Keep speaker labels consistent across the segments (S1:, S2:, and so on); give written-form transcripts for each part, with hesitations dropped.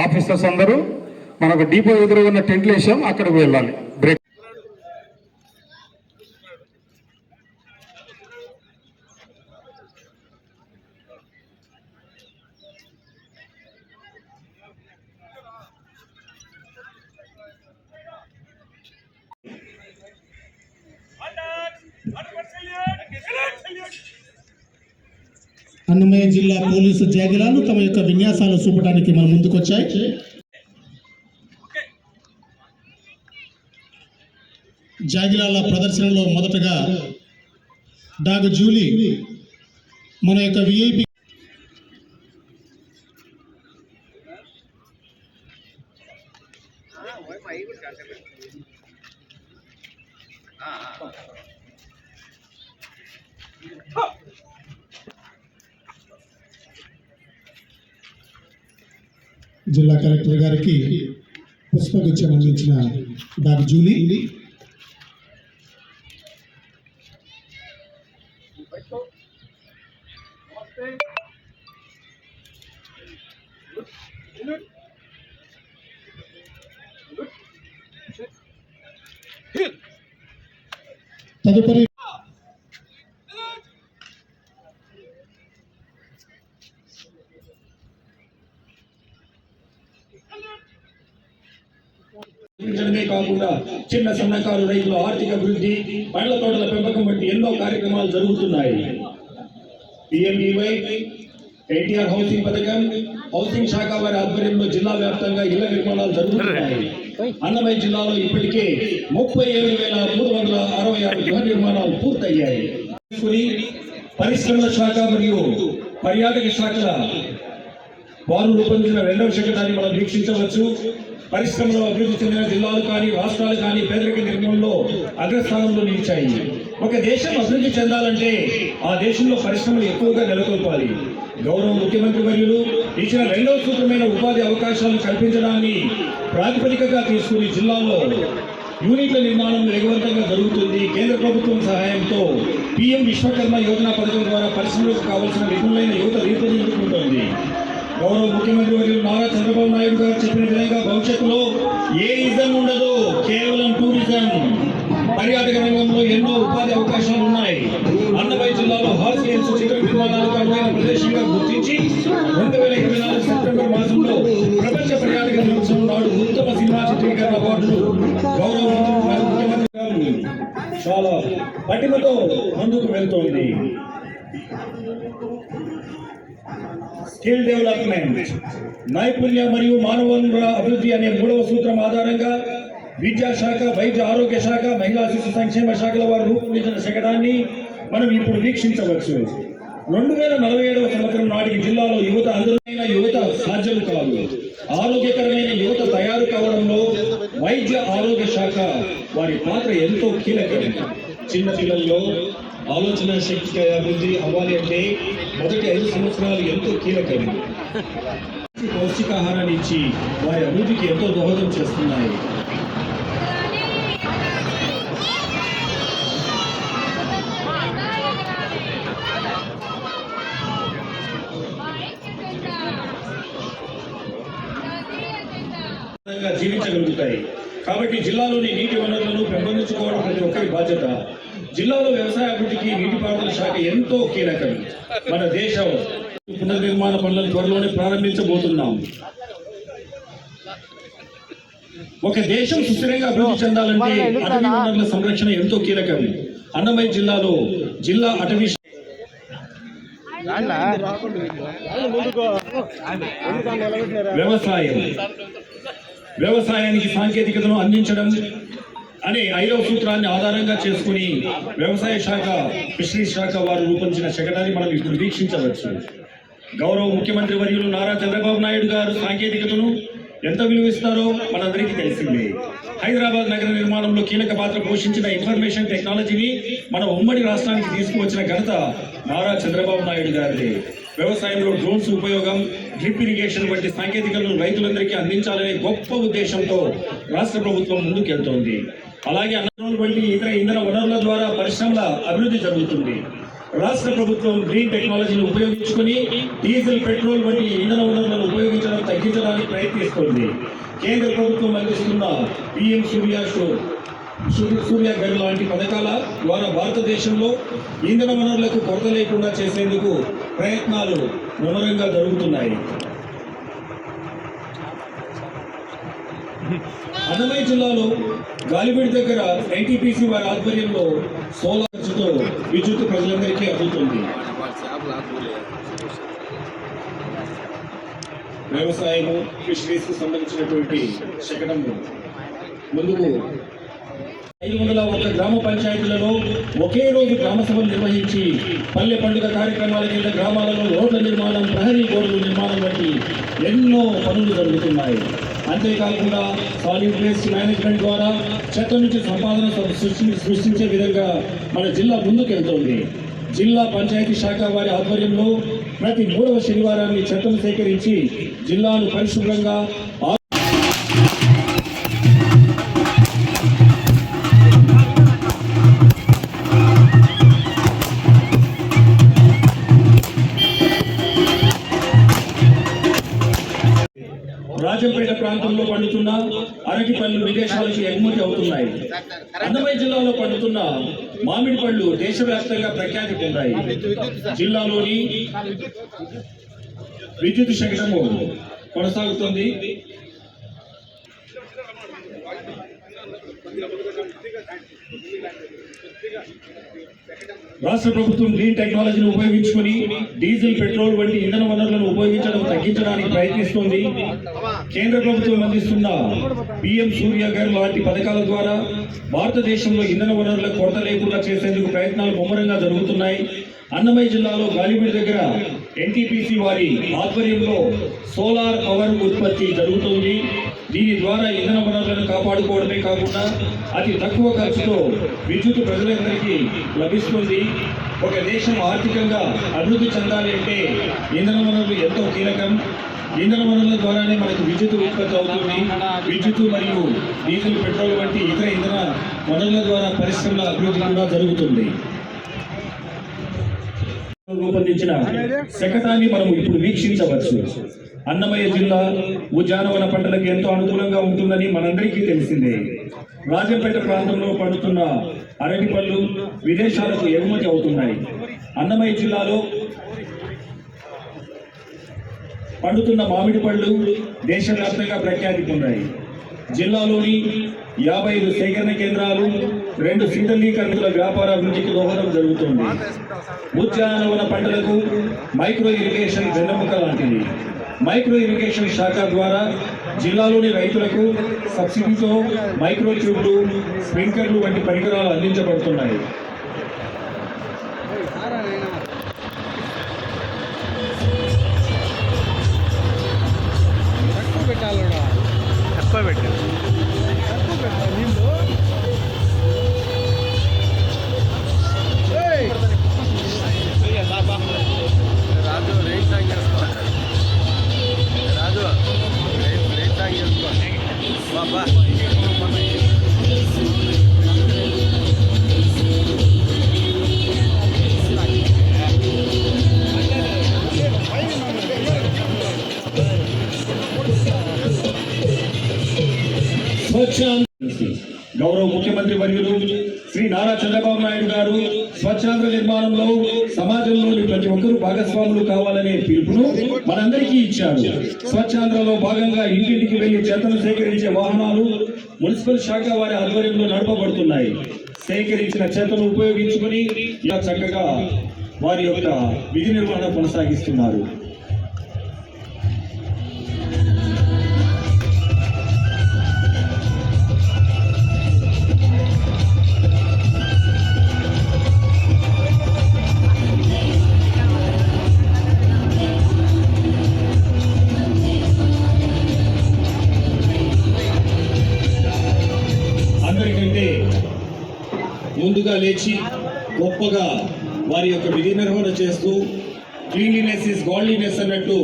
S1: Officers అందరూ మనకు depot ఎదురు ఉన్న టెంట్లు వేసాం, అక్కడికి వెళ్ళాలి. బ్రేక్.
S2: అన్నమయ్య జిల్లా పోలీసు జాగిలాలు తమ యొక్క విన్యాసాలు చూపడానికి మన ముందుకొచ్చాయి. జాగిలాల ప్రదర్శనలో మొదటగా డాగ్ జూలీ మన యొక్క విఐపి జిల్లా కలెక్టర్ గారికి పుష్పగుచ్చం అందించిన డాగ్ జూలీ తదుపరి
S3: కాకుండా చిన్న సన్నకారు రైతుల ఆర్థిక అభివృద్ధి, పండ్ల తోటల పెంపకం వంటి ఎన్నో కార్యక్రమాలు జరుగుతున్నాయి. పిఎంఈవై, ఎన్టీఆర్ హౌసింగ్ పథకం, హౌసింగ్ శాఖ వారి ఆధ్వర్యంలో జిల్లా వ్యాప్తంగా ఇళ్ల నిర్మాణాలు జరుగుతున్నాయి. అన్నమయ్య జిల్లాలో ఇప్పటికే 37,366 గృహ నిర్మాణాలు పూర్తయ్యాయి. పరిశ్రమల శాఖ మరియు పర్యాటక శాఖల వారు రూపొందించిన 2వ శకటాన్ని మనం వీక్షించవచ్చు. పరిశ్రమలో అభివృద్ధి చెందిన జిల్లాలు కానీ రాష్ట్రాలు కానీ పేదరిక నిర్మూలనలో అగ్రస్థానంలో నిలిచాయి. ఒక దేశం అభివృద్ధి చెందాలంటే ఆ దేశంలో పరిశ్రమలు ఎక్కువగా నెలకొల్పాలి. గౌరవ ముఖ్యమంత్రి వర్యులు ఇచ్చిన 2వ సూత్రమైన ఉపాధి అవకాశాలను కల్పించడాన్ని ప్రాతిపదికగా తీసుకుని జిల్లాలో యూనిట్ల నిర్మాణం వేగవంతంగా జరుగుతుంది. కేంద్ర ప్రభుత్వం సహాయంతో పిఎం విశ్వకర్మ యోజన పథకం ద్వారా పరిశ్రమలకు కావాల్సిన నిపుణులైన యువత రూపొందించుకుంటోంది. గౌరవ ముఖ్యమంత్రి వర్యులు నారా చంద్రబాబు నాయుడు గారు చెప్పిన విధంగా భవిష్యత్తులో ఏ ఇజం ఉండదు, కేవలం టూరిజం. పర్యాటక రంగంలో ఎన్నో ఉపాధి అవకాశాలు ఉన్నాయి. అన్నమయ్య జిల్లాలో హార్స్ హిల్స్ చిత్ర నిర్మాణాలకు అనువైన ప్రదేశంగా గుర్తించి 2024 సెప్టెంబర్ మాసంలో ప్రపంచ పర్యాటక దినోత్సవం నాడు ఉత్తమ సినిమా చిత్రీకరణ అవార్డులు గౌరవ ముఖ్యమంత్రి గారు చాలా పటిమతో ముందుకు వెళ్తోంది. స్కిల్ డెవలప్మెంట్, నైపుణ్య మరియు మానవ వనరుల అభివృద్ధి అనే 3వ సూత్రం ఆధారంగా విద్యాశాఖ, వైద్య ఆరోగ్య శాఖ, మహిళా శిశు సంక్షేమ శాఖల వారు రూపొందించిన శకటాన్ని మనం ఇప్పుడు వీక్షించవచ్చు. 2047వ సంవత్సరం నాటికి జిల్లాలో యువత అందమైన యువత సాధ్యం కాదు. ఆరోగ్యకరమైన యువత తయారు కావడంలో వైద్య ఆరోగ్య శాఖ వారి పాత్ర ఎంతో కీలకం. చిన్నపిల్లల్లో ఆలోచన శక్తి అభివృద్ధి అవ్వాలి అంటే మొదటి 5 సంవత్సరాలు ఎంతో కీలకం. పౌష్టికాహారాన్ని ఇచ్చి వారి అభివృద్ధికి ఎంతో దోహదం చేస్తున్నాయి. జీవించగలుగుతాయి. కాబట్టి జిల్లాలోని నీటి వనరులను పెంపొందించుకోవడం ప్రతి ఒక్కరి బాధ్యత. జిల్లాలో వ్యవసాయ అభివృద్ధికి నీటిపారుదల శాఖ ఎంతో కీలకం. మన దేశం పునర్నిర్మాణ పనులను త్వరలోనే ప్రారంభించబోతున్నాం. ఒక దేశం సుస్థిరంగా అభివృద్ధి చెందాలంటే అటవీ వనరుల సంరక్షణ ఎంతో కీలకం. అన్నమయ్య జిల్లాలో జిల్లా అటవీ వ్యవసాయానికి సాంకేతికతను అందించడం అనే 5వ సూత్రాన్ని ఆధారంగా చేసుకుని వ్యవసాయ శాఖ, ఫిషరీస్ శాఖ వారు రూపొందించిన శకటాన్ని మనం ఇప్పుడు వీక్షించవచ్చు. గౌరవ ముఖ్యమంత్రి వర్యులు నారా చంద్రబాబు నాయుడు గారు సాంకేతికతను ఎంత విలువిస్తారో మనందరికీ తెలిసిందే. హైదరాబాద్ నగర నిర్మాణంలో కీలక పాత్ర పోషించిన ఇన్ఫర్మేషన్ టెక్నాలజీని మన ఉమ్మడి రాష్ట్రానికి తీసుకువచ్చిన ఘనత నారా చంద్రబాబు నాయుడు గారిదే. వ్యవసాయంలో డ్రోన్స్ ఉపయోగం, డ్రిప్ ఇరిగేషన్ వంటి సాంకేతికలను రైతులందరికీ అందించాలనే గొప్ప ఉద్దేశంతో రాష్ట్ర ప్రభుత్వం ముందుకెళ్తోంది. అలాగే అన్నదానం వంటి ఇతర ఇంధన వనరుల ద్వారా పరిశ్రమల అభివృద్ధి జరుగుతుంది. రాష్ట్ర ప్రభుత్వం గ్రీన్ టెక్నాలజీని ఉపయోగించుకొని డీజిల్, పెట్రోల్ వంటి ఇంధన వనరులను ఉపయోగించడం తగ్గించడానికి ప్రయత్నిస్తోంది. కేంద్ర ప్రభుత్వం అందిస్తున్న PM సూర్య ఘర్ లాంటి పథకాల ద్వారా భారతదేశంలో ఇంధన వనరులకు కొరత లేకుండా చేసేందుకు ప్రయత్నాలు ముమ్మరంగా జరుగుతున్నాయి. అన్నమయ్య జిల్లాలో గాలిబీడు దగ్గర NTPC వారి ఆధ్వర్యంలో సోలార్తో విద్యుత్ ప్రజలందరికీ అందుతుంది. వ్యవసాయము, ఫిషరీస్ కు సంబంధించినటువంటి శకటము ముందుకు 501 గ్రామ పంచాయతీలలో ఒకే రోజు గ్రామ సభలు నిర్వహించి పల్లె పండుగ కార్యక్రమాల కింద గ్రామాలలో రోడ్ల నిర్మాణం, ప్రహరీ గోడల నిర్మాణం వంటి ఎన్నో పనులు జరుగుతున్నాయి. అంతేకాకుండా సాలిడ్ వేస్ట్ మేనేజ్మెంట్ ద్వారా చెత్త నుంచి సంపాదన సృష్టించే విధంగా మన జిల్లా ముందుకెళ్తోంది. జిల్లా పంచాయతీ శాఖ వారి ఆధ్వర్యంలో ప్రతి 3వ శనివారాన్ని చెత్తను సేకరించి జిల్లాను పరిశుభ్రంగా రాజంపేట ప్రాంతంలో పండుతున్న అరటి పళ్ళు విదేశాలకు ఎగుమతి అవుతున్నాయి. అన్నమయ్య జిల్లాలో పండుతున్న మామిడి పళ్ళు దేశవ్యాప్తంగా ప్రఖ్యాతి పొందాయి. జిల్లాలోని విద్యుత్ శకటము కొనసాగుతుంది. రాష్ట్ర ప్రభుత్వం గ్రీన్ టెక్నాలజీని ఉపయోగించుకొని డీజిల్, పెట్రోల్ వంటి ఇంధన వనరులను ఉపయోగించడం తగ్గించడానికి ప్రయత్నిస్తోంది. కేంద్ర ప్రభుత్వం అందిస్తున్న PM సూర్య ఘర్ లాంటి పథకాల ద్వారా భారతదేశంలో ఇంధన వనరుల కొరత లేకుండా చేసేందుకు ప్రయత్నాలు ముమ్మరంగా జరుగుతున్నాయి. అన్నమయ్య జిల్లాలో గాలిబీడు దగ్గర NTPC వారి ఆధ్వర్యంలో సోలార్ పవర్ ఉత్పత్తి జరుగుతుంది. దీని ద్వారా ఇంధన వనరులను కాపాడుకోవడమే కాకుండా అతి తక్కువ ఖర్చుతో విద్యుత్ ప్రజలందరికీ లభిస్తుంది. ఒక దేశం ఆర్థికంగా అభివృద్ధి చెందాలి అంటే ఇంధన వనరులు ఎంతో కీలకం. ఇంధన వనరుల ద్వారానే మనకు విద్యుత్ ఉత్పత్తి అవుతుంది. విద్యుత్ మరియు డీజిల్, పెట్రోల్ వంటి ఇతర ఇంధన వనరుల ద్వారా పరిశ్రమల అభివృద్ధి కూడా జరుగుతుంది. రూపొందించిన శకటాన్ని మనం ఇప్పుడు వీక్షించవచ్చు. అన్నమయ్య జిల్లా ఉద్యానవన పంటలకు ఎంతో అనుకూలంగా ఉంటుందని మనందరికీ తెలిసిందే. రాజంపేట ప్రాంతంలో పండుతున్న అరటి పళ్ళు విదేశాలకు ఎగుమతి అవుతున్నాయి. అన్నమయ్య జిల్లాలో పండుతున్న మామిడి పళ్ళు దేశవ్యాప్తంగా ప్రఖ్యాతి పొందాయి. జిల్లాలోని 55 సేకరణ కేంద్రాలు, 2 శీతలీకరణల వ్యాపార అభివృద్ధికి దోహదం జరుగుతుంది. ఉద్యానవన పంటలకు మైక్రో ఇరిగేషన్ వెన్నెముక లాంటిది. మైక్రో ఇరిగేషన్ శాఖ ద్వారా జిల్లాలోని రైతులకు సబ్సిడీతో మైక్రో ట్యూబ్లు, స్ప్రింక్లర్లు వంటి పరికరాలు అందించబడుతున్నాయి. గౌరవ ముఖ్యమంత్రి వర్యులు శ్రీ నారా చంద్రబాబు నాయుడు గారు స్వచ్ఛాంధ్ర నిర్మాణంలో సమాజంలోని ప్రతి ఒక్కరూ భాగస్వాములు కావాలనే పిలుపును మనందరికీ ఇచ్చారు. స్వచ్ఛాంధ్రలో భాగంగా ఇంటింటికి వెళ్లి చెత్తను సేకరించే వాహనాలు మున్సిపల్ శాఖ వారి ఆధ్వర్యంలో నడపబడుతున్నాయి. సేకరించిన చెత్తను ఉపయోగించుకుని ఇలా చక్కగా వారి యొక్క విధి నిర్వహణ కొనసాగిస్తున్నారు. అందరికంటే ముందుగా లేచి గొప్పగా వారి యొక్క విధి నిర్వహణ చేస్తూ క్లీన్లీనెస్ ఇస్ గాడ్లీనెస్ అన్నట్టు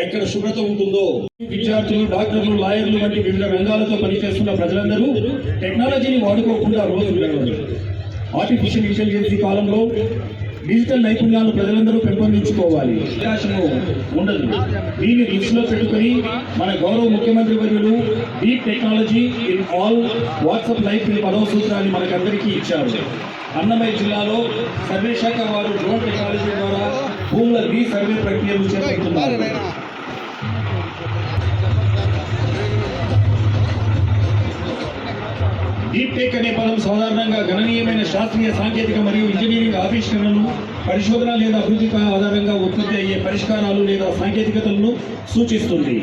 S3: ఎక్కడ శుభ్రత ఉంటుందో విద్యార్థులు, డాక్టర్లు, లాయర్లు వంటి వివిధ రంగాలతో పనిచేస్తున్న ప్రజలందరూ టెక్నాలజీని వాడుకోకుండా రోజు గడవరు. ఆర్టిఫిషియల్ ఇంటెలిజెన్స్ కాలంలో డిజిటల్ నైపుణ్యాలు ప్రజలందరూ పెంపొందించుకోవాలి. అవకాశము ఉండదు. దీన్ని దృష్టిలో పెట్టుకుని మన గౌరవ ముఖ్యమంత్రి వర్యులు deep technology in all WhatsApp life ఈ 10వ సూత్రాన్ని మనకందరికీ ఇచ్చారు. అన్నమయ్య జిల్లాలో సర్వే శాఖ వారు డ్రోన్ టెక్నాలజీ ద్వారా భూముల రీసర్వే ప్రక్రియను చేపడుతున్నారు. డీప్ టెక్ అనే పదం సాధారణంగా గణనీయమైన శాస్త్రీయ, సాంకేతిక మరియు ఇంజనీరింగ్ ఆవిష్కరణలు, పరిశోధన లేదా అభివృద్ధి ఆధారంగా ఉత్పత్తి అయ్యే పరిష్కారాలు లేదా సాంకేతికతలను సూచిస్తుంది.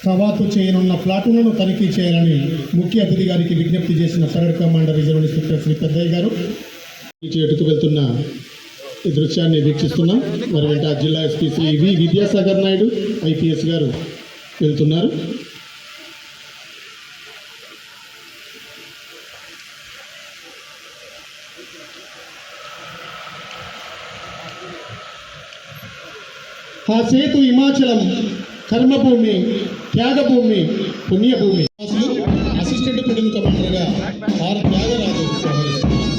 S2: కవాతు చేయనున్న ప్లాటూన్లను తనిఖీ చేయాలని ముఖ్య అతిథి గారికి విజ్ఞప్తి చేసిన parade commander reserve inspector Shri Peddayya గారు ఎటుకు వెళ్తున్న ఈ దృశ్యాన్ని వీక్షిస్తున్నాం. మరి వెంట జిల్లా ఎస్పీ శ్రీ వి విద్యాసాగర్ నాయుడు ఐపీఎస్ గారు వెళ్తున్నారు. ఆ సేతు హిమాచలం కర్మభూమి, త్యాగభూమి, పుణ్యభూమి. అసిస్టెంట్ పిడుగు కమాండర్గా ఆర్ త్యాగరాజు వ్యవహరిస్తున్నారు.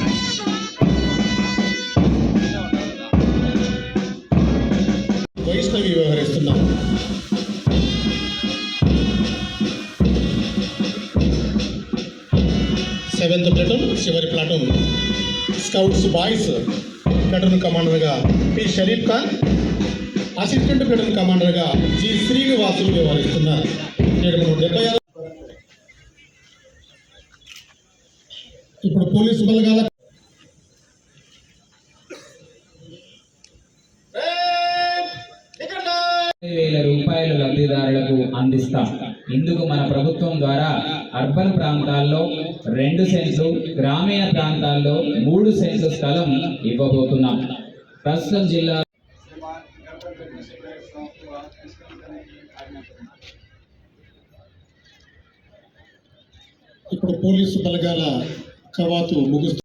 S2: వైష్ణవి వ్యవహరిస్తున్నారు. సెవెంత్ ప్లాటూన్, చివరి ప్లాటూన్ స్కౌట్స్ బాయ్స్ ప్లాటూన్ కమాండర్గా P Sharif Khan, assistant platoon కమాండర్గా జి శ్రీనివాసులు వ్యవహరిస్తున్నారు. 76 ఇప్పుడు పోలీసు బలగాల
S4: రూపాయలు లబ్ధిదారులకు అందిస్తాం. ఇందుకు మన ప్రభుత్వం ద్వారా అర్బన్ ప్రాంతాల్లో 2 సెంట్లు, గ్రామీణ ప్రాంతాల్లో 3 సెంట్లు స్థలం ఇవ్వబోతున్నాం. ప్రస్తుతం జిల్లా
S2: ఇప్పుడు పోలీసు బలగాల కవాతు ముగుస్తుంది.